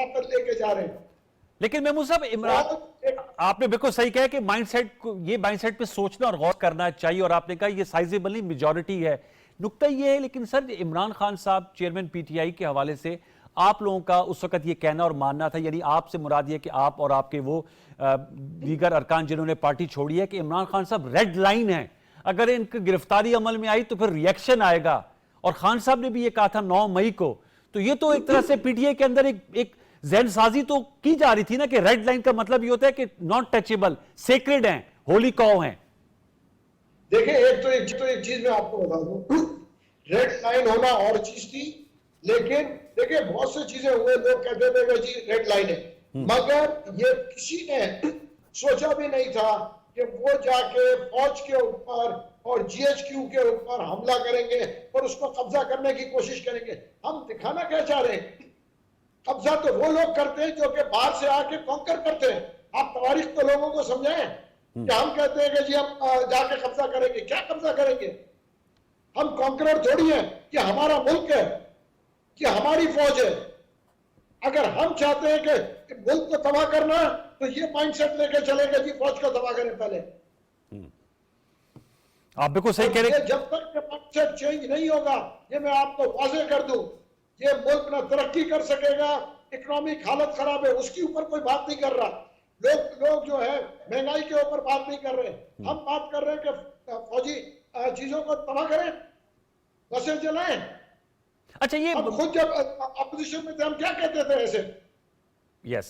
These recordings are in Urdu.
طاقت لے کے جا رہے ہیں. لیکن محمود صاحب عمران آپ نے بالکل صحیح کہا کہ مائنڈ سیٹ پہ سوچنا اور غور کرنا چاہیے، اور آپ نے کہا یہ سائزیبل نہیں میجورٹی ہے. نکتہ یہ ہے لیکن سر عمران خان صاحب چیئرمین پی ٹی آئی کے حوالے سے آپ لوگوں کا اس وقت یہ کہنا اور ماننا تھا، یعنی آپ سے مراد یہ کہ آپ اور آپ کے وہ دیگر ارکان جنہوں نے پارٹی چھوڑی ہے، کہ عمران خان صاحب ریڈ لائن ہیں، اگر ان کی گرفتاری عمل میں آئی تو پھر ریئیکشن آئے گا. اور خان صاحب نے بھی یہ کہا تھا 9 مئی کو. تو یہ تو ایک طرح سے پی ٹی آئی کے اندر ایک ذہن سازی تو کی جا رہی تھی نا کہ ریڈ لائن کا مطلب یہ ہوتا ہے کہ ناٹ ٹچیبل، سیکرڈ ہیں، ہولی کاؤ ہیں. دیکھیں ایک چیز میں آپ کو بتا دوں، ریڈ لائن ہونا اور چیز تھی، لیکن دیکھیں بہت سے چیزیں ہوئے، لوگ کہتے تھے کہ جی ریڈ لائن ہے، مگر یہ کسی نے سوچا بھی نہیں تھا کہ وہ جا کے فوج کے اوپر اور جی ایچ کیو کے اوپر حملہ کریں گے اور اس کو قبضہ کرنے کی کوشش کریں گے. ہم دکھانا کیا چاہ رہے ہیں؟ قبضہ تو وہ لوگ کرتے ہیں جو کہ باہر سے آ کے کانکر کرتے ہیں. آپ تواریخ تو لوگوں کو سمجھائیں کہ ہم کہتے ہیں کہ جی ہم جا کے قبضہ کریں گے. کیا قبضہ کریں گے؟ ہم کانکرر تھوڑی ہیں کہ ہمارا ملک ہے، کہ ہماری فوج ہے. اگر ہم چاہتے ہیں کہ ملک کو تباہ کرنا تو یہ مائنڈ سیٹ لے کے چلیں گے جی فوج کو تباہ کریں پہلے. آپ بالکل صحیح کہہ رہے ہیں. جب تک یہ مائنڈ سیٹ چینج نہیں ہوگا، یہ میں آپ کو واضح کر دوں، یہ ملک نہ ترقی کر سکے گا. اکنامک حالت خراب ہے، اس کے اوپر کوئی بات نہیں کر رہا. لوگ جو ہے مہنگائی کے اوپر بات نہیں کر رہے. ہم بات کر رہے ہیں کہ فوجی چیزوں کو تباہ کریں، بسیں چلائیں. اچھا یہ ہم خود جب اپوزیشن میں تھے ہم کیا کہتے تھے ایسے؟ یس،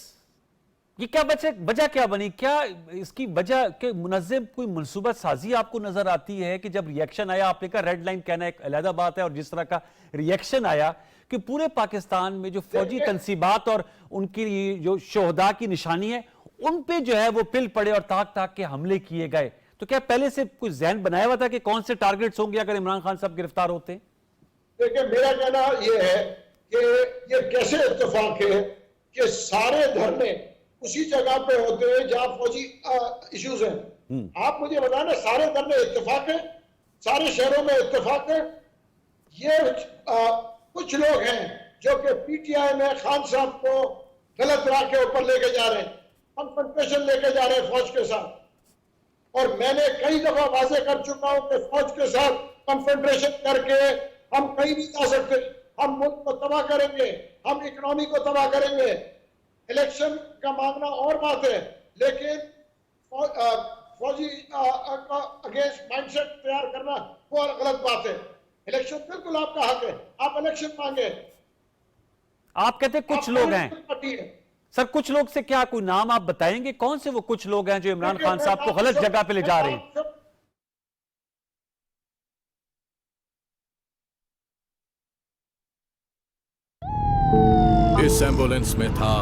یہ کیا وجہ کیا بنی؟ کیا اس کی وجہ کہ منظم کوئی منصوبہ سازی آپ کو نظر آتی ہے کہ جب ریئیکشن آیا، آپ نے کہا ریڈ لائن کہنا ایک علیحدہ بات ہے، اور جس طرح کا ریئیکشن آیا کہ پورے پاکستان میں جو فوجی تنصیبات اور ان کی جو شہداء کی نشانی ہے ان پہ جو ہے وہ پل پڑے اور تاک کے حملے کیے گئے. تو کیا پہلے سے کوئی ذہن بنایا ہوا تھا کہ کون سے ٹارگٹس ہوں گے اگر عمران خان صاحب گرفتار ہوتے ہیں؟ دیکھیں میرا کہنا یہ ہے کہ یہ کیسے اتفاق ہے کہ سارے دھرنے اسی جگہ پہ ہوتے ہیں جہاں فوجی ایشوز ہیں. آپ مجھے بتائیں نا، سارے دھرنے اتفاق ہیں، سارے شہروں میں اتفاق ہے. یہ کچھ لوگ ہیں جو کہ پی ٹی آئی میں خان صاحب کو غلط راہ کے اوپر لے کے جا رہے ہیں، کنفرنٹیشن لے کے جا رہے ہیں فوج کے ساتھ. اور میں نے کئی دفعہ واضح کر چکا ہوں کہ فوج کے ساتھ کنفرنٹیشن کر کے ہم کہیں نہیں جا سکتے. ہم ملک کو تباہ کریں گے، ہم اکنامی کو تباہ کریں گے. الیکشن کا معاملہ اور بات ہے، لیکن فوجی اگینسٹ مائنڈ سیٹ تیار کرنا وہ غلط بات ہے. الیکشن بالکل آپ کا حق ہے، آپ الیکشن مانگے. آپ کہتے ہیں کچھ لوگ ہیں سر، کچھ لوگ سے کیا کوئی نام آپ بتائیں گے؟ کون سے وہ کچھ لوگ ہیں جو عمران خان صاحب کو غلط جگہ پہ لے جا رہے ہیں؟ اس ایمبولینس میں تھا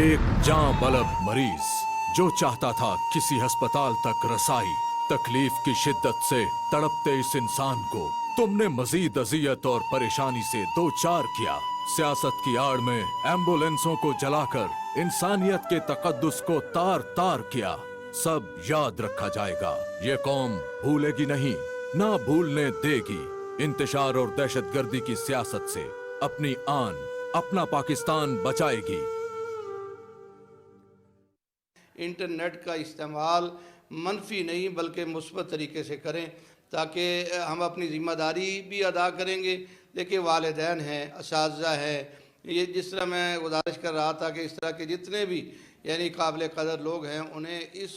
ایک جاں بلب مریض جو چاہتا تھا کسی ہسپتال تک رسائی. تکلیف کی شدت سے تڑپتے اس انسان کو تم نے مزید اذیت اور پریشانی سے دو چار کیا. سیاست کی آڑ میں ایمبولینسوں کو جلا کر انسانیت کے تقدس کو تار تار کیا. سب یاد رکھا جائے گا. یہ قوم بھولے گی نہیں، نہ بھولنے دے گی. انتشار اور دہشت گردی کی سیاست سے اپنی آن، اپنا پاکستان بچائے گی. انٹرنیٹ کا استعمال منفی نہیں بلکہ مثبت طریقے سے کریں تاکہ ہم اپنی ذمہ داری بھی ادا کریں گے. دیکھیں والدین ہیں، اساتذہ ہیں، یہ جس طرح میں گزارش کر رہا تھا کہ اس طرح کے جتنے بھی یعنی قابل قدر لوگ ہیں انہیں اس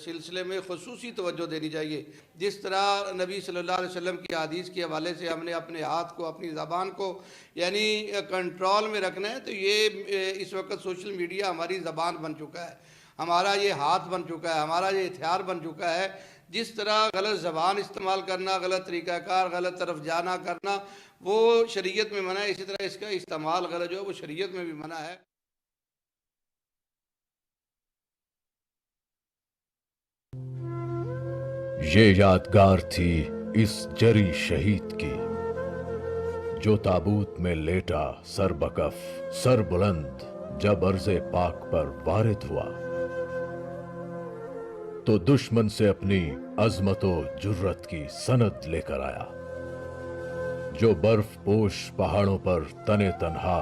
سلسلے میں خصوصی توجہ دینی چاہیے. جس طرح نبی صلی اللہ علیہ وسلم کی حدیث کے حوالے سے ہم نے اپنے ہاتھ کو، اپنی زبان کو یعنی کنٹرول میں رکھنا ہے، تو یہ اس وقت سوشل میڈیا ہماری زبان بن چکا ہے، ہمارا یہ ہاتھ بن چکا ہے، ہمارا یہ ہتھیار بن چکا ہے. جس طرح غلط زبان استعمال کرنا، غلط طریقہ کار، غلط طرف جانا کرنا وہ شریعت میں منع ہے، اسی طرح اس کا استعمال غلط جو ہے وہ شریعت میں بھی منع ہے. یہ یادگار تھی اس جری شہید کی جو تابوت میں لیٹا سر بکف سر بلند جب ارض پاک پر وارد ہوا تو دشمن سے اپنی عظمت و جرت کی سند لے کر آیا. جو برف پوش پہاڑوں پر تنے تنہا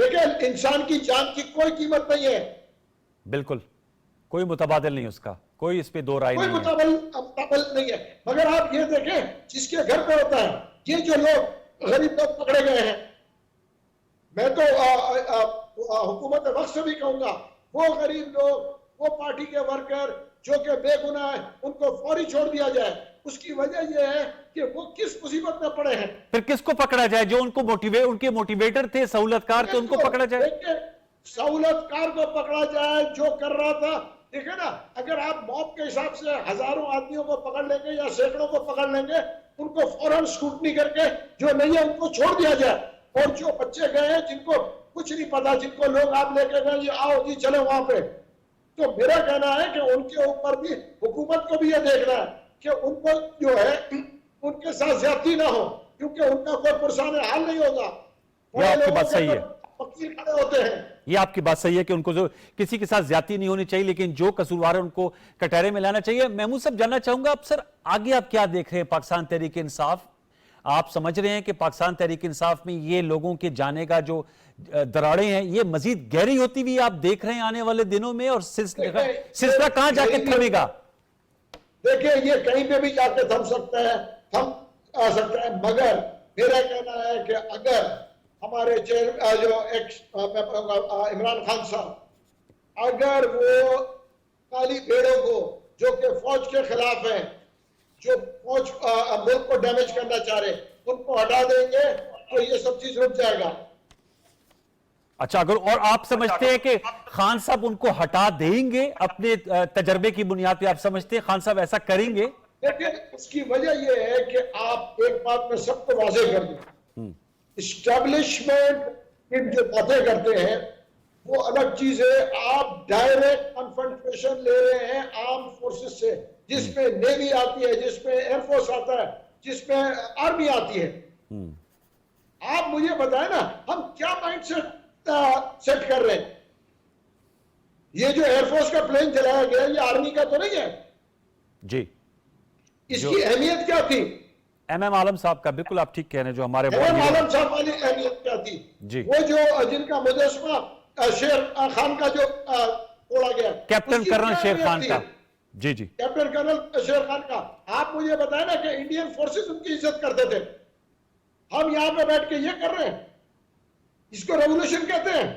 دیکھیں انسان کی جان کی کوئی قیمت نہیں ہے, بالکل کوئی متبادل نہیں اس کا, کوئی اس پہ دو رائے کوئی نہیں ہے. متبادل نہیں ہے. مگر آپ یہ دیکھیں جس کے گھر پہ ہوتا ہے, یہ جو لوگ غریب لوگ پکڑے گئے ہیں, میں تو حکومت وقت سے بھی کہوں گا, وہ غریب لوگ, وہ پارٹی کے ورکر جو کہ بے گناہ ہیں, ان کو فوری چھوڑ دیا جائے. اس کی وجہ یہ ہے کہ وہ کس مصیبت میں پڑے ہیں. پھر کس کو پکڑا جائے؟ جو ان کو ان کے موٹیویٹر تھے, سہولت کار تھے, ان کو پکڑا جائے. سہولت کار کو پکڑا جائے جو کر رہا تھا. دیکھیں نا, اگر آپ موب کے حساب سے ہزاروں آدمیوں کو پکڑ لیں گے یا سینکڑوں کو پکڑ لیں گے, ان کو فوراً اسکروٹنی کر کے جو نہیں ہے ان کو چھوڑ دیا جائے. اور جو بچے گئے ہیں جن کو کچھ نہیں پتا, جن کو لوگ آپ لے کے گئے, یہ آؤ جی چلے وہاں پہ, تو میرا کہنا ہے کہ ان کے اوپر بھی حکومت کو بھی یہ دیکھنا ہے کہ ان کو جو ہے ان کے ساتھ زیادتی نہ ہو, کیونکہ ان کا کوئی پرسان حال نہیں ہوگا. یہ آپ کی بات صحیح ہے, وکیل کھڑے ہوتے ہیں. یہ آپ کی بات صحیح ہے کہ ان کو جو کسی کے ساتھ زیادتی نہیں ہونی چاہیے, لیکن جو قصوروار ہے ان کو کٹہرے میں لانا چاہیے. محمود صاحب جاننا چاہوں گا اب سر, آگے آپ کیا دیکھ رہے ہیں پاکستان تحریک انصاف؟ آپ سمجھ رہے ہیں کہ پاکستان تحریک انصاف میں یہ لوگوں کے جانے کا جو دراڑیں ہیں یہ مزید گہری ہوتی ہوئی آپ دیکھ رہے ہیں آنے والے دنوں میں, اور سلسلہ کہاں جا کے تھمے گا؟ دیکھیں یہ کہیں پہ بھی جا کے تھم سکتا ہے, تھم آ سکتا ہے. مگر میرا کہنا ہے کہ اگر ہمارے جو عمران خان صاحب, اگر وہ کالی بھیڑوں کو جو کہ فوج کے خلاف ہیں, جو فوج ملک کو ڈیمیج کرنا چاہ رہے, ان کو ہٹا دیں گے تو یہ سب چیز رک جائے گا. اچھا, اگر اور آپ سمجھتے ہیں کہ خان صاحب ان کو ہٹا دیں گے اپنے تجربے کی بنیاد پہ, آپ سمجھتے ہیں خان صاحب ایسا کریں گے؟ لیکن اس کی وجہ یہ ہے کہ آپ ایک بات میں سب کو واضح کر دیں, اسٹیبلشمنٹ کی جو باتیں کرتے ہیں وہ الگ چیز ہے. آپ ڈائریکٹ کنفرنٹیشن لے رہے ہیں آرم فورسز سے, جس میں نیوی آتی ہے, جس میں ایئر فورس آتا ہے, جس میں آرمی آتی ہے. آپ مجھے بتائیں نا, ہم کیا مائنڈ سیٹ کر رہے ہیں؟ یہ جو ایئر فورس کا پلین چلایا گیا یہ آرمی کا تو نہیں ہے جی. اس کی اہمیت کیا تھی؟ ایم عالم صاحب کا, بالکل آپ ٹھیک کہہ رہے ہیں, جو ہمارے عالم صاحب والی اہمیت کیا تھی جی, وہ جو جن کا مجسمہ شیر خان کا جو توڑا گیا, کیپٹن کرنل شیر خان کا, جی جی, کیپٹن کرنل شیر خان کا. آپ مجھے بتائیں نا کہ انڈین فورسز ان کی عزت کرتے تھے, ہم یہاں پہ بیٹھ کے یہ کر رہے ہیں, اس کو ریولوشن کہتے ہیں.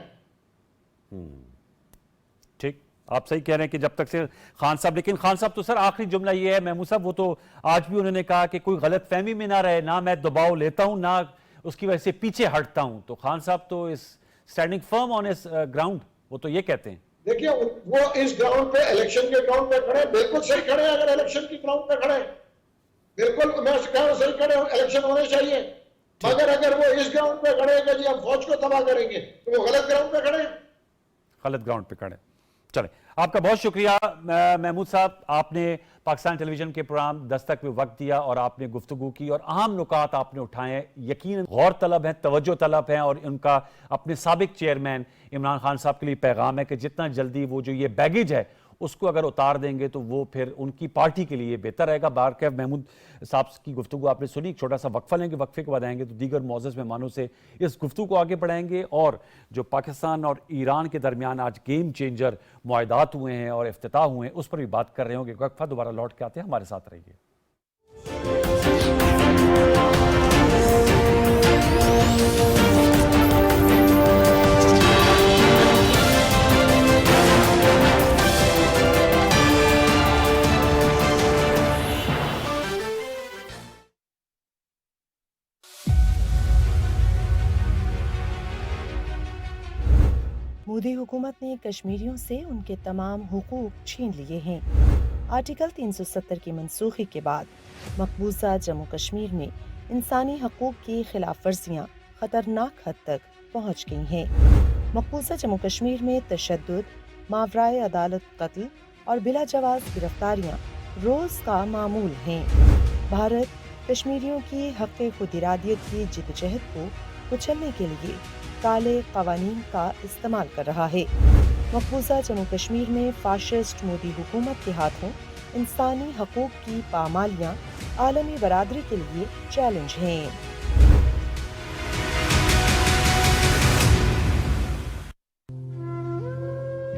ٹھیک, آپ صحیح کہہ رہے ہیں کہ جب تک سے خان صاحب, لیکن خان صاحب تو سر آخری جملہ یہ ہے محمود صاحب, وہ تو آج بھی انہوں نے کہا کہ کوئی غلط فہمی میں نہ رہے, نہ میں دباؤ لیتا ہوں نہ اس کی وجہ سے پیچھے ہٹتا ہوں. تو خان صاحب تو اس اسٹینڈنگ فرم آن اس گراؤنڈ, وہ تو یہ کہتے ہیں. دیکھیں وہ اس گراؤنڈ پہ, الیکشن کے گراؤنڈ پہ کھڑے, بالکل صحیح کھڑے. اگر الیکشن کی گراؤنڈ پہ کھڑے, بالکل میں صحیح کھڑے, الیکشن ہونے چاہیے. مگر اگر وہ اس گراؤنڈ پہ کھڑے کہ جی ہم فوج کو تباہ کریں گے, تو وہ غلط گراؤنڈ پہ کھڑے, غلط گراؤنڈ پہ کھڑے. چلیں, آپ کا بہت شکریہ محمود صاحب, آپ نے پاکستان ٹیلی ویژن کے پروگرام دستک میں وقت دیا اور آپ نے گفتگو کی اور اہم نکات آپ نے اٹھائے ہیں, یقیناً غور طلب ہیں, توجہ طلب ہیں, اور ان کا اپنے سابق چیئرمین عمران خان صاحب کے لیے پیغام ہے کہ جتنا جلدی وہ جو یہ بیگیج ہے اس کو اگر اتار دیں گے تو وہ پھر ان کی پارٹی کے لیے بہتر رہے گا. بارکیف محمود صاحب کی گفتگو آپ نے سنی, ایک چھوٹا سا وقفہ لیں گے, وقفے کے بعد آئیں گے تو دیگر معزز مہمانوں سے اس گفتگو کو آگے بڑھائیں گے, اور جو پاکستان اور ایران کے درمیان آج گیم چینجر معاہدات ہوئے ہیں اور افتتاح ہوئے ہیں اس پر بھی بات کر رہے ہوں گے. وقفہ دوبارہ لوٹ کے آتے ہیں, ہمارے ساتھ رہیے. مودی حکومت نے کشمیریوں سے ان کے تمام حقوق چھین لیے ہیں. آرٹیکل 370 کی منسوخی کے بعد مقبوضہ جموں کشمیر میں انسانی حقوق کی خلاف ورزیاں خطرناک حد تک پہنچ گئی ہیں. مقبوضہ جموں کشمیر میں تشدد, ماورائے عدالت قتل اور بلا جواز گرفتاریاں روز کا معمول ہیں. بھارت کشمیریوں کی حق خود ارادیت کی جدوجہد کو کچلنے کے لیے کالے قوانین کا استعمال کر رہا ہے. مقبوضہ جموں کشمیر میں فاشسٹ مودی حکومت کے ہاتھوں انسانی حقوق کی پامالیاں عالمی برادری کے لیے چیلنج ہیں.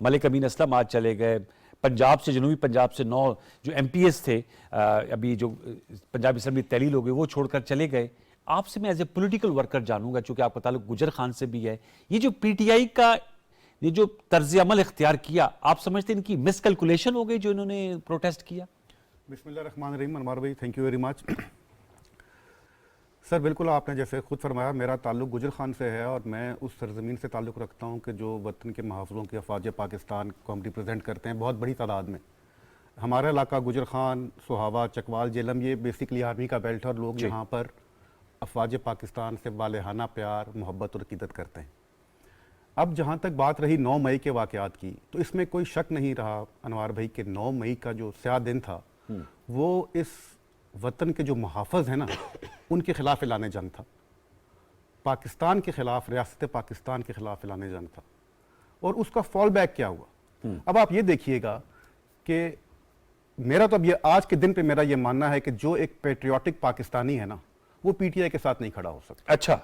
ملک امین اسلم آج چلے گئے, پنجاب سے, جنوبی پنجاب سے 9 جو ایم پی ایس تھے ابھی جو پنجاب اسمبلی تحلیل ہو گئی وہ چھوڑ کر چلے گئے. آپ سے میں ایز اے پولیٹیکل ورکر جانوں گا, چونکہ آپ کا تعلق گجر خان سے بھی ہے, یہ جو پی ٹی آئی کا یہ جو طرز عمل اختیار کیا, آپ سمجھتے ہیں ان کی مس کیلکولیشن ہو گئی جو انہوں نے پروٹیسٹ کیا؟ بسم اللہ الرحمن الرحیم. انوار بھائی تھینک یو ویری مچ. سر بالکل آپ نے جیسے خود فرمایا, میرا تعلق گجر خان سے ہے اور میں اس سرزمین سے تعلق رکھتا ہوں کہ جو وطن کے محافظوں کے افواج پاکستان کو ہم ریپرزینٹ کرتے ہیں بہت بڑی تعداد میں. ہمارا علاقہ گجر خان, سہاوا, چکوال, جیلم, یہ بیسکلی آرمی کا بیلٹ ہے اور لوگ یہاں پر افواج پاکستان سے والہانہ پیار, محبت اور عقیدت کرتے ہیں. اب جہاں تک بات رہی 9 مئی کے واقعات کی, تو اس میں کوئی شک نہیں رہا انوار بھائی کہ 9 مئی کا جو سیاہ دن تھا وہ اس وطن کے جو محافظ ہیں نا ان کے خلاف اعلان جنگ تھا, پاکستان کے خلاف, ریاست پاکستان کے خلاف اعلان جنگ تھا. اور اس کا فال بیک کیا ہوا؟ اب آپ یہ دیکھیے گا کہ میرا تو اب یہ آج کے دن پہ میرا یہ ماننا ہے کہ جو ایک پیٹریوٹک پاکستانی ہے نا وہ پی ٹی آئی کے ساتھ نہیں کھڑا ہو سکتا. اچھا,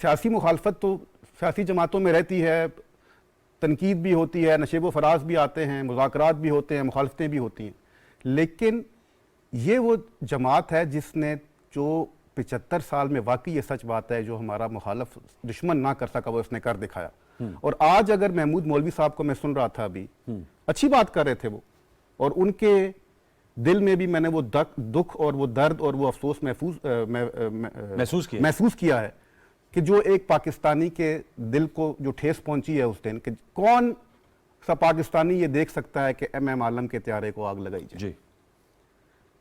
سیاسی مخالفت تو سیاسی جماعتوں میں رہتی ہے, تنقید بھی ہوتی ہے, نشیب و فراز بھی آتے ہیں, مذاکرات بھی ہوتے ہیں, مخالفتیں بھی ہوتی ہیں, لیکن یہ وہ جماعت ہے جس نے جو 75 سال میں واقعی یہ سچ بات ہے جو ہمارا مخالف دشمن نہ کر سکا وہ اس نے کر دکھایا. اور آج اگر محمود مولوی صاحب کو میں سن رہا تھا ابھی, اچھی بات کر رہے تھے وہ, اور ان کے دل میں بھی میں نے وہ دکھ اور وہ درد اور وہ افسوس محسوس کیا ہے کہ جو ایک پاکستانی کے دل کو جو ٹھیس پہنچی ہے اس دن, کہ کون سا پاکستانی یہ دیکھ سکتا ہے کہ ایم عالم کے طیارے کو آگ لگائی جائے. جی,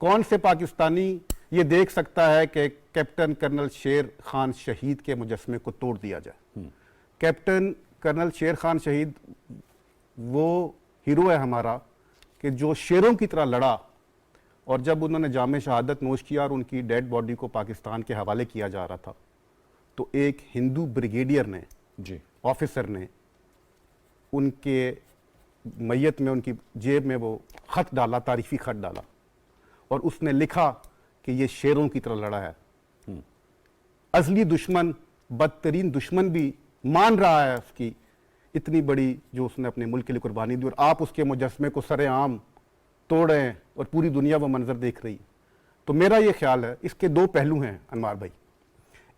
کون سے پاکستانی یہ دیکھ سکتا ہے کہ کیپٹن کرنل شیر خان شہید کے مجسمے کو توڑ دیا جائے. کیپٹن کرنل شیر خان شہید وہ ہیرو ہے ہمارا کہ جو شیروں کی طرح لڑا, اور جب انہوں نے جام شہادت نوش کیا اور ان کی ڈیڈ باڈی کو پاکستان کے حوالے کیا جا رہا تھا, تو ایک ہندو بریگیڈیئر نے, آفیسر نے ان کے میت میں ان کی جیب میں وہ خط ڈالا, تعریفی خط ڈالا, اور اس نے لکھا کہ یہ شیروں کی طرح لڑا ہے. ازلی دشمن, بدترین دشمن بھی مان رہا ہے اس کی اتنی بڑی جو اس نے اپنے ملک کے لیے قربانی دی, اور آپ اس کے مجسمے کو سر عام توڑ رہے ہیں اور پوری دنیا وہ منظر دیکھ رہی. تو میرا یہ خیال ہے اس کے 2 پہلو ہیں انوار بھائی.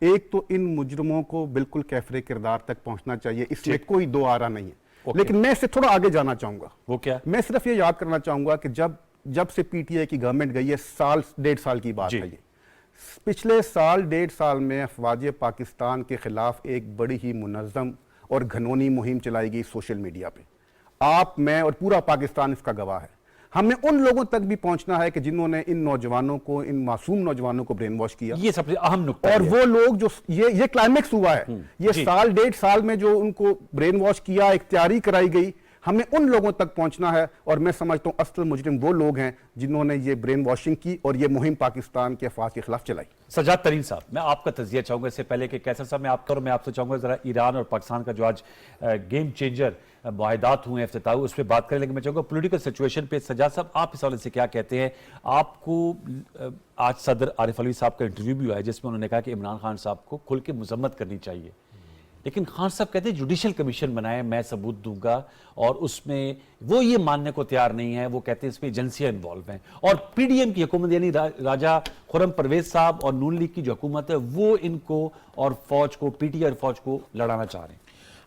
ایک تو ان مجرموں کو بالکل کیفر کردار تک پہنچنا چاہیے, اس میں کوئی 2 آرا نہیں ہے, لیکن میں اس سے تھوڑا آگے جانا چاہوں گا. وہ کیا؟ میں صرف یہ یاد کرنا چاہوں گا کہ جب سے پی ٹی آئی کی گورنمنٹ گئی ہے, 1.5 سال کی بات ہے یہ, پچھلے 1.5 سال میں افواج پاکستان کے خلاف ایک بڑی ہی منظم اور گھنونی مہم چلائی گئی سوشل میڈیا پہ. آپ, میں اور پورا پاکستان اس کا گواہ ہے. ہمیں ان لوگوں تک بھی پہنچنا ہے کہ جنہوں نے ان نوجوانوں کو, ان معصوم نوجوانوں کو برین واش کیا. یہ سب سے اہم نکتہ ہے. اور وہ لوگ جو یہ کلائمیکس ہوا ہے, یہ 1.5 سال میں جو ان کو برین واش کیا, اختیاری کرائی گئی, ہمیں ان لوگوں تک پہنچنا ہے. اور میں سمجھتا ہوں اصل مجرم وہ لوگ ہیں جنہوں نے یہ برین واشنگ کی اور یہ مہم پاکستان کے افواج کے خلاف چلائی. سجاد ترین صاحب, میں آپ کا تجزیہ چاہوں گا اس سے پہلے کہ کیسر صاحب میں آپ سے چاہوں گا ذرا ایران اور پاکستان کا جو آج گیم چینجر معاہدات ہوئے ہیں, افتتاح, اس پہ بات کریں, لیکن میں چاہوں گا پولیٹیکل سچویشن پہ. سجاد صاحب, آپ اس حوالے سے کیا کہتے ہیں؟ آپ کو آج صدر عارف علوی صاحب کا انٹرویو بھی ہوا ہے جس میں انہوں نے کہا کہ عمران خان صاحب کو کھل کے مذمت کرنی چاہیے, لیکن خان صاحب کہتے ہیں جوڈیشل کمیشن بنائے, میں ثبوت دوں گا, اور اس میں وہ یہ ماننے کو تیار نہیں ہے. وہ کہتے ہیں اس میں ایجنسیاں انوالو ہیں, اور پی ڈی ایم کی حکومت یعنی راجہ خرم پرویز صاحب اور نون لیگ کی جو حکومت ہے وہ ان کو اور فوج کو, پی ٹی آئی اور فوج کو لڑانا چاہ رہے ہیں.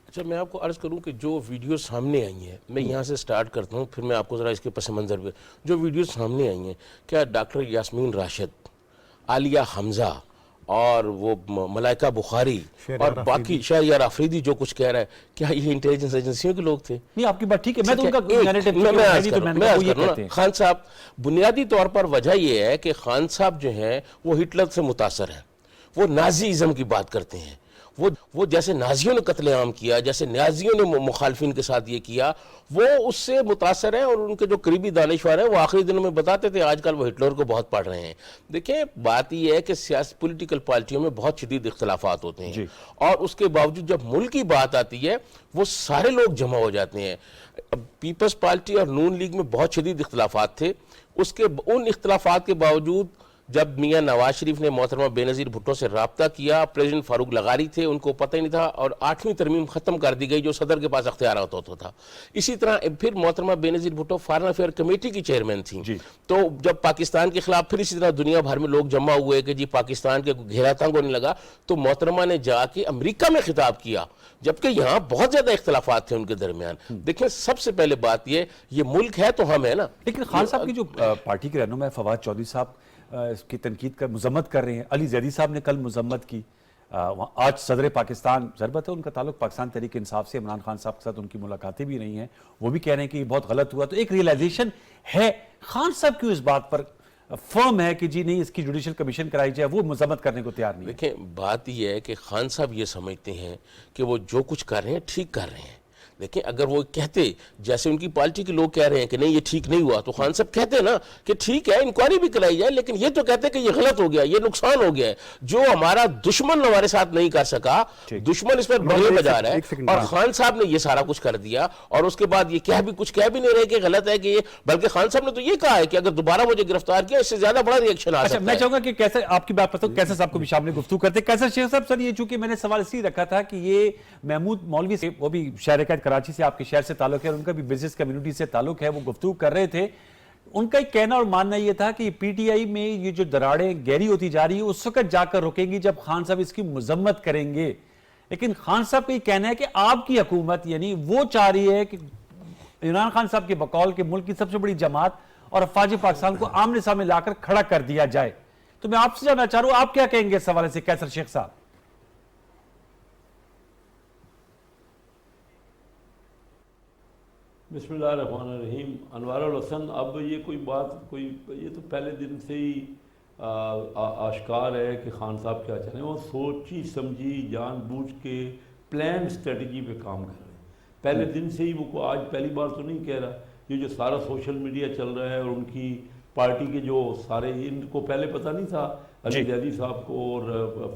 اچھا, میں آپ کو عرض کروں کہ جو ویڈیو سامنے آئی ہیں, میں یہاں سے سٹارٹ کرتا ہوں, پھر میں آپ کو ذرا اس کے پس منظر پہ جو ویڈیو سامنے آئی ہیں, کیا ڈاکٹر یاسمین راشد, عالیہ حمزہ اور وہ ملائکہ بخاری اور باقی شہریار آفریدی جو کچھ کہہ رہا ہے, کیا یہ انٹیلیجنس ایجنسیوں کے لوگ تھے؟ نہیں, آپ کی بات ٹھیک ہے, میں تو ان کا خان صاحب, بنیادی طور پر وجہ یہ ہے کہ خان صاحب جو ہیں وہ ہٹلر سے متاثر ہیں, وہ نازی ازم کی بات کرتے ہیں, وہ جیسے نازیوں نے قتل عام کیا, جیسے نازیوں نے مخالفین کے ساتھ یہ کیا, وہ اس سے متاثر ہیں. اور ان کے جو قریبی دانشور ہیں وہ آخری دنوں میں بتاتے تھے آج کل وہ ہٹلر کو بہت پڑھ رہے ہیں. دیکھیں, بات یہ ہے کہ سیاسی پولیٹیکل پارٹیوں میں بہت شدید اختلافات ہوتے ہیں, اور اس کے باوجود جب ملک کی بات آتی ہے وہ سارے لوگ جمع ہو جاتے ہیں. پیپلز پارٹی اور نون لیگ میں بہت شدید اختلافات تھے, ان اختلافات کے باوجود جب میاں نواز شریف نے محترمہ بینظیر بھٹو سے رابطہ کیا، پریزیڈنٹ فاروق لغاری تھے، ان کو پتہ ہی نہیں تھا، اور 8ویں ترمیم ختم کر دی گئی جو صدر کے پاس اختیارات ہوتا تھا۔ اسی طرح پھر محترمہ Benazir Bhutto foreign affair committee کی چیئرمین تھیں، تو جب پاکستان کے خلاف پھر اسی طرح دنیا بھر میں لوگ جمع ہوئے کہ جی پاکستان کے گھیرا تنگ ہونے لگا، تو محترمہ نے جا کے امریکہ میں خطاب کیا، جبکہ یہاں بہت زیادہ اختلافات تھے ان کے درمیان۔ دیکھیں سب سے پہلے بات یہ ملک ہے تو ہم ہے نا۔ لیکن خان صاحب کی جو پارٹی کے رہنما فواد چودھری صاحب اس کی تنقید کا مذمت کر رہے ہیں، علی زیدی صاحب نے کل مذمت کی، آج صدر پاکستان، ضربت ہے ان کا تعلق پاکستان تحریک انصاف سے، عمران خان صاحب کے ساتھ ان کی ملاقاتیں بھی نہیں ہیں، وہ بھی کہہ رہے ہیں کہ یہ بہت غلط ہوا، تو ایک ریئلائزیشن ہے۔ خان صاحب کیوں اس بات پر فرم ہے کہ جی نہیں اس کی جوڈیشل کمیشن کرائی جائے، وہ مذمت کرنے کو تیار نہیں ہے؟ دیکھیں بات یہ ہے کہ خان صاحب یہ سمجھتے ہیں کہ وہ جو کچھ کر رہے ہیں ٹھیک کر رہے ہیں، دیکھیں اگر وہ کہتے جیسے ان کی پارٹی کے لوگ کہہ رہے ہیں کہ نہیں یہ ٹھیک نہیں ہوا، تو خان صاحب کہتے ہیں نا کہ ٹھیک ہے انکوائری بھی کرائی جائے، لیکن یہ تو کہتے ہیں کہ یہ غلط ہو گیا، یہ نقصان ہو گیا ہے، جو ہمارا دشمن ہمارے ساتھ نہیں کر سکا، دشمن اس پر بڑے بجا رہا ہے، اور خان صاحب نے یہ سارا کچھ کر دیا، اور اس کے بعد یہ کہہ بھی نہیں رہے کہ غلط ہے کہ یہ، بلکہ خان صاحب نے تو یہ کہا ہے کہ اگر دوبارہ مجھے گرفتار کیا اس سے زیادہ بڑا ریئیکشن آ سکتا ہے۔ میں چاہوں گا کہ کیسے آپ کی بات پتہ کیسر صاحب کو بھی شامل گفتگو کرتے ہیں۔ کیسر شیخ صاحب، سر یہ چونکہ میں نے سوال اسی رکھا تھا کہ یہ محمود مولوی سے، وہ بھی شہر قائد کراچی سے آپ کے شہر سے تعلق ہے، اور ان کا بھی بزنس کمیونٹی سے تعلق ہے، وہ گفتگو کر رہے تھے، ان کا ایک کہنا اور ماننا یہ تھا کہ پی ٹی آئی میں یہ جو دراڑیں گہری ہوتی جا رہی ہے اس وقت جا کر رکیں گی جب خان صاحب اس کی مذمت کریں گے، لیکن خان صاحب کا یہ کہنا ہے کہ آپ کی حکومت یعنی وہ چاہ رہی ہے کہ عمران خان صاحب کے بقول کے ملک کی سب سے بڑی جماعت اور افواج پاکستان کو آمنے سامنے لا کر کھڑا کر دیا جائے۔ تو میں آپ سے جاننا چاہ رہا ہوں آپ کیا کہیں گے اس حوالے سے کیسر شیخ صاحب؟ بسم اللہ الرحمن الرحیم۔ انوار الحسن، اب یہ کوئی بات یہ تو پہلے دن سے ہی آشکار ہے کہ خان صاحب کیا چاہ رہے ہیں، وہ سوچی سمجھی جان بوجھ کے پلان اسٹریٹجی پہ کام کر رہے ہیں، پہلے دن سے ہی، وہ آج پہلی بار تو نہیں کہہ رہا، یہ جو سارا سوشل میڈیا چل رہا ہے اور ان کی پارٹی کے جو سارے، ان کو پہلے پتہ نہیں تھا، علی زیدی صاحب کو اور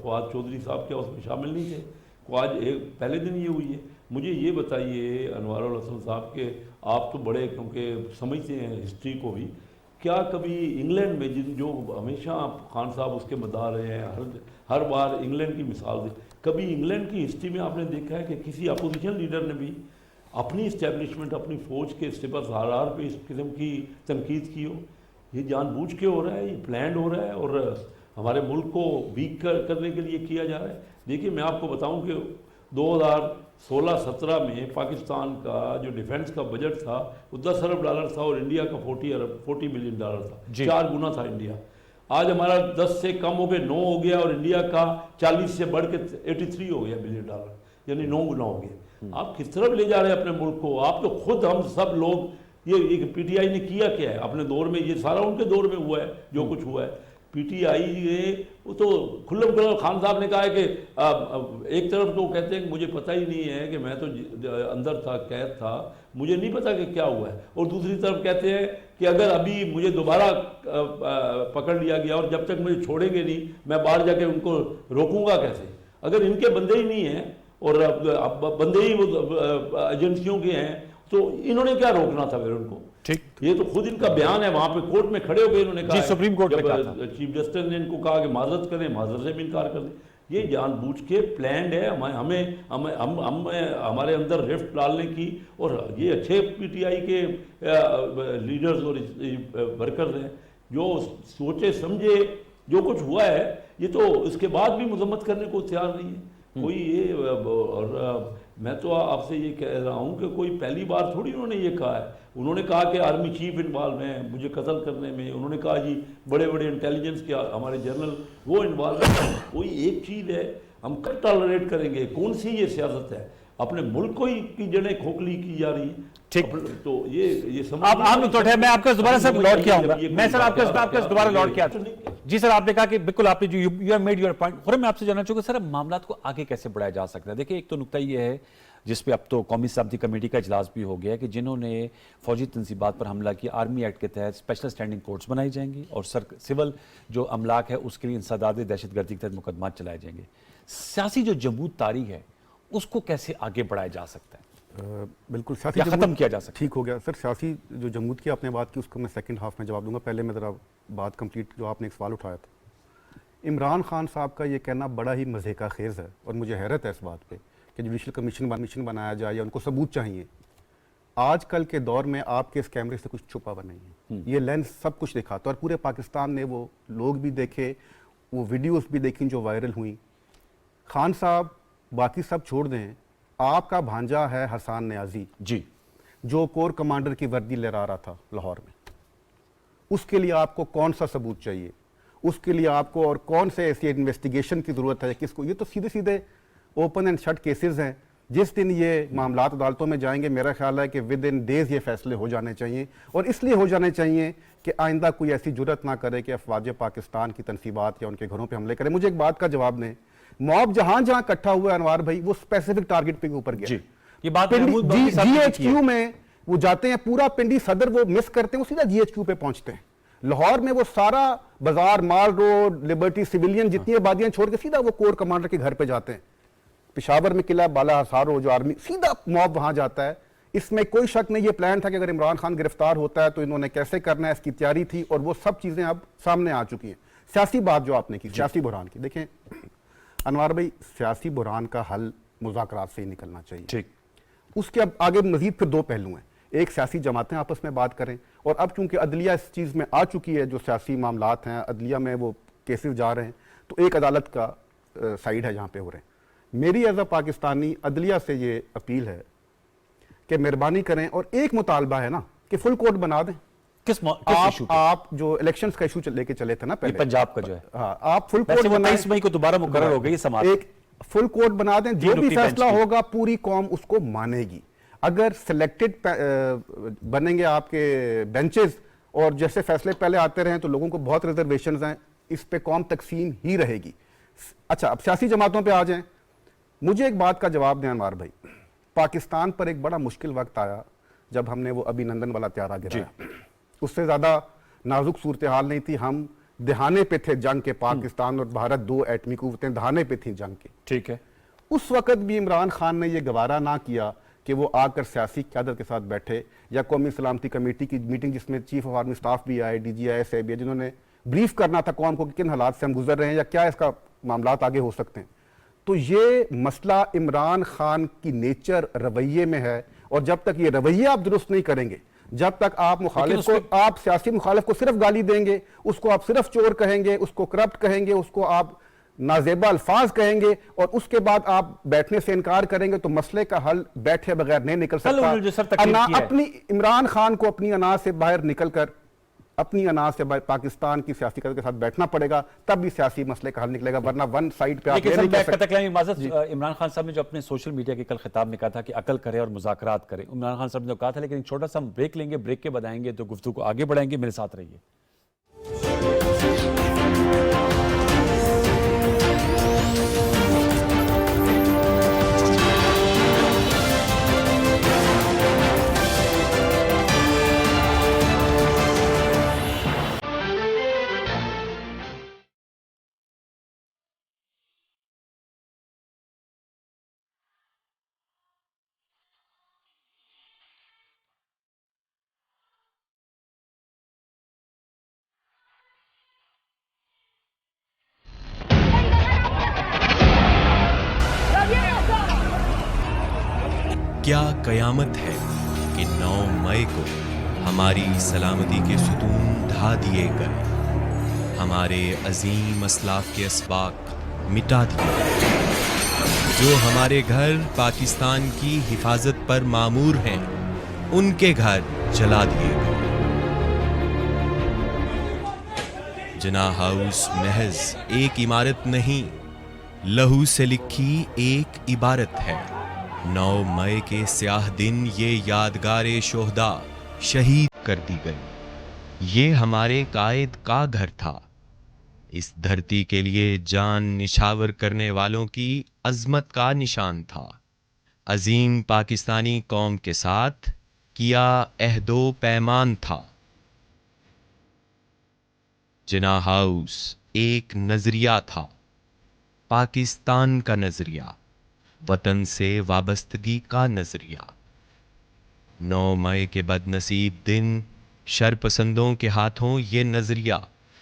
فواد چودھری صاحب کیا اس میں شامل نہیں تھے، آج پہلے دن یہ ہوئی ہے۔ مجھے یہ بتائیے انوار الحسن صاحب کہ آپ تو بڑے کیونکہ سمجھتے ہیں ہسٹری کو بھی، کیا کبھی انگلینڈ میں جو ہمیشہ خان صاحب اس کے مدار رہے ہیں، ہر بار انگلینڈ کی مثال دے، کبھی انگلینڈ کی ہسٹری میں آپ نے دیکھا ہے کہ کسی اپوزیشن لیڈر نے بھی اپنی اسٹیبلشمنٹ، اپنی فوج کے سپہ سالار پہ اس قسم کی تنقید کی ہو؟ یہ جان بوجھ کے ہو رہا ہے، یہ پلانڈ ہو رہا ہے، اور ہمارے ملک کو ویک کرنے کے لیے کیا جا رہا ہے۔ دیکھیے میں آپ کو بتاؤں کہ 2016-17 میں پاکستان کا جو ڈیفنس کا بجٹ تھا وہ $10 ارب تھا، اور انڈیا کا $40 بلین تھا، 4 گنا تھا انڈیا۔ آج ہمارا 10 سے کم ہو کے 9 ہو گیا، اور انڈیا کا 40 سے بڑھ کے 83 ہو گیا بلین ڈالر، یعنی 9 گنا ہو گیا۔ آپ کس طرف لے جا رہے ہیں اپنے ملک کو؟ آپ تو خود، ہم سب لوگ، یہ پی ٹی آئی نے کیا کیا ہے اپنے دور میں؟ یہ سارا ان کے دور میں ہوا ہے جو کچھ ہوا ہے۔ پی ٹی آئی وہ تو کھلم کھلا، خان صاحب نے کہا ہے کہ ایک طرف تو کہتے ہیں کہ مجھے پتہ ہی نہیں ہے کہ میں تو اندر تھا، قید تھا، مجھے نہیں پتہ کہ کیا ہوا ہے، اور دوسری طرف کہتے ہیں کہ اگر ابھی مجھے دوبارہ پکڑ لیا گیا اور جب تک مجھے چھوڑیں گے نہیں، میں باہر جا کے ان کو روکوں گا کیسے؟ اگر ان کے بندے ہی نہیں ہیں اور بندے ہی وہ ایجنسیوں کے ہیں تو انہوں نے کیا روکنا تھا پھر ان کو؟ یہ تو خود ان کا بیان ہے، وہاں پہ کورٹ میں کھڑے ہو گئے، انہوں نے کہا سپریم کورٹ میں کہا تھا، چیف جسٹس نے ان کو کہا کہ معذرت کریں، معذرت سے بھی انکار کر دیں۔ یہ جان بوجھ کے پلانڈ ہے، ہمارے اندر رفٹ ڈالنے کی، اور یہ اچھے پی ٹی آئی کے لیڈرز اور ورکرز ہیں جو سوچے سمجھے جو کچھ ہوا ہے، یہ تو اس کے بعد بھی مذمت کرنے کو تیار نہیں ہے کوئی۔ یہ اور میں تو آپ سے یہ کہہ رہا ہوں کہ کوئی پہلی بار تھوڑی انہوں نے یہ کہا ہے، انہوں نے کہا کہ آرمی چیف انوالو ہیں مجھے قتل کرنے میں، انہوں نے کہا جی بڑے بڑے انٹیلیجنس کے ہمارے جنرل وہ انوالو ہیں۔ کوئی ایک چیز ہے، ہم کب ٹالریٹ کریں گے؟ کون سی یہ سیاست ہے؟ اپنے ملک کو ہی کی جڑیں کھوکھلی کی جا رہی ہیں۔ تو یہ آپ میں آپ کا دوبارہ سر لوٹ کے آؤں گا، میں سر آپ کا دوبارہ لوٹ کے آتا ہوں۔ جی سر، آپ نے کہا کہ بالکل آپ نے جو you have made your point, Khurram میں آپ سے جاننا چاہوں گا سر اب معاملات کو آگے کیسے بڑھایا جا سکتا ہے؟ دیکھیں ایک تو نکتہ یہ ہے جس پہ اب تو قومی سلامتی کمیٹی کا اجلاس بھی ہو گیا ہے کہ جنہوں نے فوجی تنصیبات پر حملہ کیا، آرمی ایکٹ کے تحت اسپیشل اسٹینڈنگ کورٹس بنائی جائیں گی، اور سول جو املاک ہے اس کے لیے انسداد دہشت گردی کے تحت مقدمات چلائے جائیں گے۔ سیاسی جو جمود طاری ہے اس کو کیسے آگے بڑھایا جا سکتا ہے؟ بالکل، سیاسی ختم کیا جا سکتا ہے؟ ٹھیک ہو گیا سر، سیاسی جو جمود کی آپ نے بات کی اس کو میں سیکنڈ ہاف میں جواب دوں گا، پہلے میں ذرا بات کمپلیٹ جو آپ نے ایک سوال اٹھایا تھا، عمران خان صاحب کا یہ کہنا بڑا ہی مزے کا خیز ہے، اور مجھے حیرت ہے اس بات پہ کہ جوڈیشل کمیشن بنایا جائے یا ان کو ثبوت چاہیے۔ آج کل کے دور میں آپ کے اس کیمرے سے کچھ چھپا ہوا نہیں ہے، یہ لینس سب کچھ دکھاتا ہے، اور پورے پاکستان نے وہ لوگ بھی دیکھے، وہ ویڈیوز بھی دیکھیں جو وائرل ہوئیں۔ خان صاحب باقی سب چھوڑ دیں، آپ کا بھانجا ہے حسان نیازی جی، جو کور کمانڈر کی وردی لہرا رہا تھا لاہور میں، اس کے لیے آپ کو کون سا ثبوت چاہیے؟ اس کے لیے آپ کو اور کون سے ایسی انویسٹیگیشن کی ضرورت ہے کس کو؟ یہ تو سیدھے سیدھے اوپن اینڈ شٹ کیسز ہیں۔ جس دن یہ معاملات عدالتوں میں جائیں گے، میرا خیال ہے کہ ود ان ڈیز یہ فیصلے ہو جانے چاہیے، اور اس لیے ہو جانے چاہیے کہ آئندہ کوئی ایسی جرت نہ کرے کہ افواج پاکستان کی تنصیبات یا ان کے گھروں پہ حملے کرے۔ مجھے ایک بات کا جواب دیں، موب جہاں جہاں اکٹھا ہوا ہے انوار بھائی، وہ اسپیسیفک ٹارگٹ پہ اوپر گیا۔ جی، یہ بات محمود بخشی صاحب جی نے ایچ کی ہے۔ کیو میں وہ جاتے ہیں، پورا پنڈی صدر وہ مس کرتے ہیں، وہ سیدھا جی ایچ کیو پہ پہنچتے ہیں۔ لاہور میں وہ سارا بازار، مال روڈ، لبرٹی، سویلین جتنی آبادیاں چھوڑ کے سیدھا وہ کور کمانڈر کے گھر پہ جاتے ہیں۔ پشاور میں قلعہ بالا حصار ہو جو آرمی، سیدھا موب وہاں جاتا ہے۔ اس میں کوئی شک نہیں، یہ پلان تھا کہ اگر عمران خان گرفتار ہوتا ہے تو انہوں نے کیسے کرنا ہے، اس کی تیاری تھی، اور وہ سب چیزیں اب سامنے آ چکی ہیں۔ سیاسی بات جو آپ نے کی، سیاسی بحران کی، دیکھیں انوار بھائی، سیاسی بحران کا حل مذاکرات سے ہی نکلنا چاہیے۔ ٹھیک، اس کے اب آگے مزید پھر دو پہلو ہیں، ایک سیاسی جماعتیں آپس میں بات کریں، اور اب چونکہ عدلیہ اس چیز میں آ چکی ہے، جو سیاسی معاملات ہیں عدلیہ میں وہ کیسز جا رہے ہیں، تو ایک عدالت کا سائیڈ ہے جہاں پہ ہو رہے ہیں۔ میری ایز اے پاکستانی عدلیہ سے یہ اپیل ہے کہ مہربانی کریں، اور ایک مطالبہ ہے نا کہ فل کورٹ بنا دیں۔ کس ایشو پہ؟ آپ جو الیکشنز کا ایشو لے کے چلے تھے نا یہ پہلے، پنجاب کا جو ہے، ہاں، آپ فل ویسے کورٹ وہ بنائیں، 23 مئی کو دوبارہ مقرر ہو گئی سماعت۔ ایک فل کورٹ بنا دیں، جو بھی رکنی بینچ فیصلہ کی۔ ہوگا پوری قوم اس کو مانے گی۔ اگر سلیکٹڈ بنیں گے آپ کے بینچز، اور جیسے فیصلے پہلے آتے رہیں تو لوگوں کو بہت ریزرویشنز ہیں، اس پہ قوم تقسیم ہی رہے گی۔ اچھا، اب سیاسی جماعتوں پہ آ جائیں۔ مجھے ایک بات کا جواب دیں انوار بھائی، پاکستان پر ایک بڑا مشکل وقت آیا جب ہم نے وہ ابھی نندن والا طیارہ گرایا، اس سے زیادہ نازک صورتحال نہیں تھی، ہم دہانے پہ تھے جنگ کے، پاکستان اور بھارت دو ایٹمی قوتیں دہانے پہ تھیں جنگ کے۔ ٹھیک ہے، اس وقت بھی عمران خان نے یہ گوارا نہ کیا کہ وہ آ کر سیاسی قیادت کے ساتھ بیٹھے، یا قومی سلامتی کمیٹی کی میٹنگ جس میں چیف آف آرمی سٹاف بھی آئے، ڈی جی آئی ایس بھی آئے، جنہوں نے بریف کرنا تھا قوم کو کہ کن حالات سے ہم گزر رہے ہیں یا کیا اس کا معاملات آگے ہو سکتے ہیں۔ تو یہ مسئلہ عمران خان کی نیچر رویے میں ہے، اور جب تک یہ رویے آپ درست نہیں کریں گے، جب تک آپ مخالف کو، آپ سیاسی مخالف کو صرف گالی دیں گے، اس کو آپ صرف چور کہیں گے، اس کو کرپٹ کہیں گے، اس کو آپ نازیبا الفاظ کہیں گے، اور اس کے بعد آپ بیٹھنے سے انکار کریں گے، تو مسئلے کا حل بیٹھے بغیر نہیں نکل سکتا۔ اپنی عمران خان کو اپنی انا سے باہر نکل کر، اپنی انا سے پاکستان کی سیاسی قیادت کے ساتھ بیٹھنا پڑے گا، تب بھی سیاسی مسئلے کا حل نکلے گا، ورنہ ون سائیڈ پہ آپ یہ نہیں کہہ سکتے۔ عمران خان صاحب نے جو اپنے سوشل میڈیا کے کل خطاب میں کہا تھا کہ عقل کرے اور مذاکرات کرے، عمران خان صاحب نے کہا تھا، لیکن ایک چھوٹا سا ہم بریک لیں گے، بریک کے بعد آئیں گے تو گفتگو کو آگے بڑھائیں گے، میرے ساتھ رہیے۔ کیا قیامت ہے کہ 9 مئی کو ہماری سلامتی کے ستون ڈھا دیے گئے، ہمارے عظیم اسلاف کے اسباق مٹا دیے گئے، جو ہمارے گھر پاکستان کی حفاظت پر مامور ہیں، ان کے گھر جلا دیے گئے۔ جناح ہاؤس محض ایک عمارت نہیں، لہو سے لکھی ایک عبارت ہے۔ 9 مئی کے سیاہ دن یہ یادگار شہداء شہید کر دی گئی۔ یہ ہمارے قائد کا گھر تھا، اس دھرتی کے لیے جان نچھاور کرنے والوں کی عظمت کا نشان تھا۔ عظیم پاکستانی قوم کے ساتھ کیا عہد و پیمان تھا۔ جناح ہاؤس ایک نظریہ تھا، پاکستان کا نظریہ، وطن سے وابستگی کا نظریہ۔ 9 مئی کے بد نصیب دن شرپسندوں کے ہاتھوں یہ نظریہ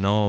9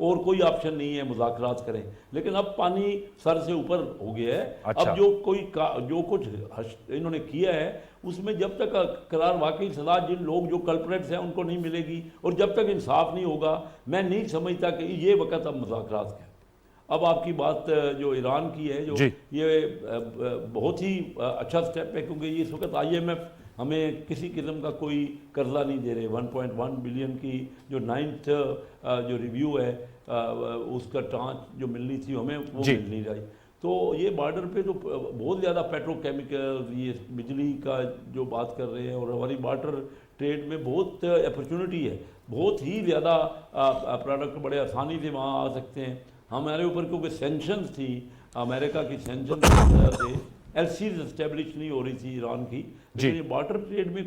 اور کوئی آپشن نہیں ہے مذاکرات کریں. لیکن اب پانی سر سے اوپر ہو گیا ہے. اچھا. اب جو کچھ انہوں نے کیا ہے اس میں جب تک قرار واقعی سزا جن لوگ جو کلپریٹس ہیں ان کو نہیں ملے گی اور جب تک انصاف نہیں ہوگا میں نہیں سمجھتا کہ یہ وقت اب مذاکرات کا ہے. اب آپ کی بات جو ایران کی ہے جو یہ بہت ہی اچھا سٹیپ ہے کیونکہ یہ اس وقت IMF ہمیں کسی قسم کا کوئی قرضہ نہیں دے رہے. 1.1 بلین کی جو 9th جو ریویو ہے اس کا ٹرانچ جو ملنی تھی ہمیں وہ مل نہیں رہی. تو یہ بارڈر پہ تو بہت زیادہ پیٹرو کیمیکل یہ بجلی کا جو بات کر رہے ہیں اور ہماری بارڈر ٹریڈ میں بہت اپرچونٹی ہے. بہت ہی زیادہ پروڈکٹ بڑے آسانی سے وہاں آ سکتے ہیں. ہمارے اوپر کیونکہ سینکشنز تھی امریکہ کی سینکشنز سے LCs اسٹیبلش نہیں ہو رہی تھی ایران کی. لیکن یہ بارڈر ٹریڈ میں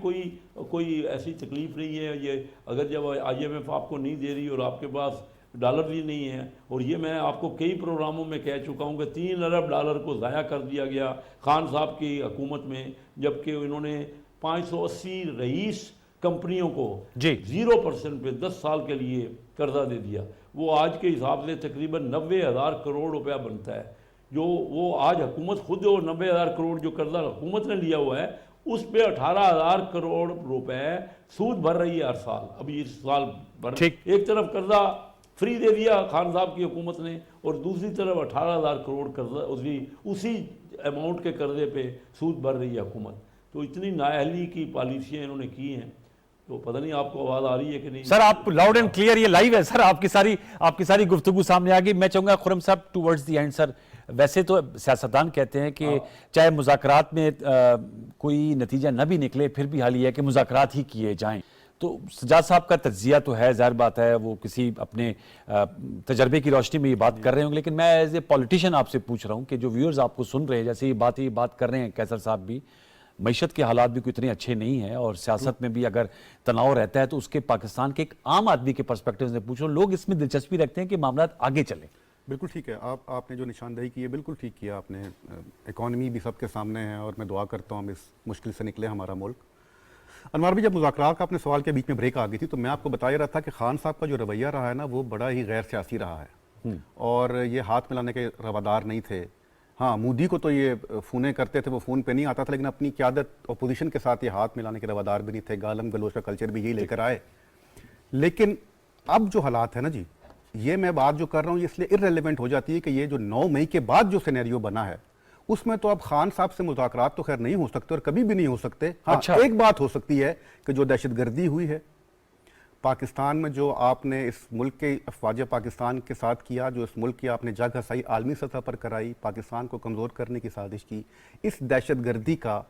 کوئی ایسی تکلیف نہیں ہے. یہ اگر جب IMF آپ کو نہیں دے رہی اور آپ کے پاس ڈالر بھی نہیں ہے اور یہ میں آپ کو کئی پروگراموں میں کہہ چکا ہوں کہ $3 ارب کو ضائع کر دیا گیا خان صاحب کی حکومت میں جبکہ انہوں نے 580 رئیس کمپنیوں کو 0% پہ 10 سال کے لیے قرضہ دے دیا. وہ آج کے حساب سے تقریباً 90,000 کروڑ روپیہ بنتا ہے. جو وہ آج حکومت خود اور 90,000 کروڑ جو قرضہ حکومت نے لیا ہوا ہے اس پہ 18,000 کروڑ روپے سود بھر رہی ہے ہر سال. ابھی اس سال بھر ایک طرف قرضہ فری دے دیا خان صاحب کی حکومت نے اور دوسری طرف 18,000 کروڑ قرضہ اسی اماؤنٹ کے قرضے پہ سود بھر رہی ہے حکومت. تو اتنی نااہلی کی پالیسیاں انہوں نے کی ہیں. تو پتہ نہیں آپ کو آواز آ رہی ہے کہ نہیں. سر آپ لاؤڈ اینڈ کلیئر یہ لائیو ہے سر آپ کی ساری گفتگو سامنے آ گئی. میں چاہوں گا خرم صاحب ٹورڈز دی اینڈ سر ویسے تو سیاستدان کہتے ہیں کہ چاہے مذاکرات میں کوئی نتیجہ نہ بھی نکلے پھر بھی حال یہ ہے کہ مذاکرات ہی کیے جائیں. تو سجاد صاحب کا تجزیہ تو ہے ظاہر بات ہے وہ کسی اپنے تجربے کی روشنی میں یہ بات کر رہے ہوں لیکن میں ایز اے پولیٹیشین آپ سے پوچھ رہا ہوں کہ جو ویورز آپ کو سن رہے ہیں جیسے یہ بات کر رہے ہیں کیسر صاحب بھی معیشت کے حالات بھی کوئی اتنے اچھے نہیں ہیں اور سیاست میں بھی اگر تناؤ رہتا ہے تو اس کے پاکستان کے ایک عام آدمی کے پرسپیکٹیو سے پوچھ رہا ہوں لوگ اس میں دلچسپی رکھتے ہیں کہ معاملات آگے چلیں. بالکل ٹھیک ہے. آپ نے جو نشاندہی کی ہے بالکل ٹھیک کیا آپ نے. اکانومی بھی سب کے سامنے ہے اور میں دعا کرتا ہوں اس مشکل سے نکلے ہمارا ملک. انوار بھی جب مذاکرات کا اپنے سوال کے بیچ میں بریک آ گئی تھی تو میں آپ کو بتا رہا تھا کہ خان صاحب کا جو رویہ رہا ہے نا وہ بڑا ہی غیر سیاسی رہا ہے اور یہ ہاتھ ملانے کے روادار نہیں تھے. ہاں مودی کو تو یہ فونیں کرتے تھے وہ فون پہ نہیں آتا تھا لیکن اپنی قیادت اپوزیشن کے ساتھ یہ ہاتھ ملانے کے روادار بھی نہیں تھے. گالم گلوچ کا کلچر بھی یہی لے کر آئے. لیکن اب جو حالات ہیں نا جی یہ میں بات جو کر رہا ہوں یہ اس لیے irrelevant ہو جاتی ہے کہ یہ جو 9 مئی کے بعد جو سینیریو بنا ہے اس میں تو اب خان صاحب سے مذاکرات تو خیر نہیں ہو سکتے اور کبھی بھی نہیں ہو سکتے. ہاں ایک بات ہو سکتی ہے کہ جو دہشت گردی ہوئی ہے پاکستان میں جو آپ نے اس ملک کے افواج پاکستان کے ساتھ کیا جو اس ملک کی آپ نے جنگ ہنسائی عالمی سطح پر کرائی پاکستان کو کمزور کرنے کی سازش کی اس دہشت گردی کا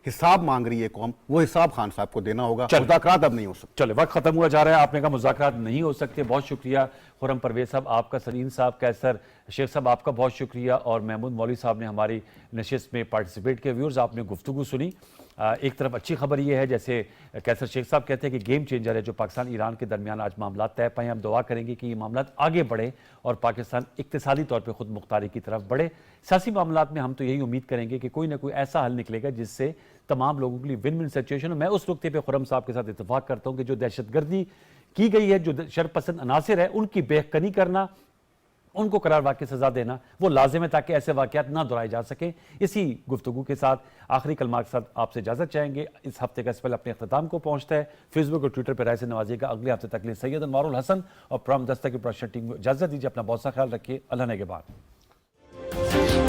حساب مانگ رہی ہے قوم وہ حساب خان صاحب کو دینا ہوگا. مذاکرات اب نہیں ہو سکتے. چلے وقت ختم ہوا جا رہا ہے. آپ نے کہا مذاکرات نہیں ہو سکتے. بہت شکریہ خرم پرویز صاحب آپ کا. سلیم صاحب کیسر شیخ صاحب آپ کا بہت شکریہ اور محمود مولوی صاحب نے ہماری نشست میں پارٹیسپیٹ کیا. ویورز آپ نے گفتگو سنی. ایک طرف اچھی خبر یہ ہے جیسے کیسر شیخ صاحب کہتے ہیں کہ گیم چینجر ہے جو پاکستان ایران کے درمیان آج معاملات طے پائیں. ہم دعا کریں گے کہ یہ معاملات آگے بڑھیں اور پاکستان اقتصادی طور پہ خود مختاری کی طرف بڑھے. سیاسی معاملات میں ہم تو یہی امید کریں گے کہ کوئی نہ کوئی ایسا حل نکلے گا جس سے تمام لوگوں کے لیے ون ون سچویشن ہو. میں اس نقطے پہ خرم صاحب کے ساتھ اتفاق کرتا ہوں کہ جو دہشت گردی کی گئی ہے جو شرپسند عناصر ہے ان کی بے حقی کرنا ان کو قرار واقع سزا دینا وہ لازم ہے تاکہ ایسے واقعات نہ دہرائے جا سکیں. اسی گفتگو کے ساتھ آخری کلمات کے ساتھ آپ سے اجازت چاہیں گے. اس ہفتے کا اسپیل اپنے اختتام کو پہنچتا ہے. فیس بک اور ٹویٹر پہ رائے سے نوازیے گا. اگلے ہفتے تک لیے سید انوار الحسن اور پرام دستک کی پروڈکشن ٹیم کو اجازت دیجیے. اپنا بہت سا خیال رکھیے. اللہ نگہبان.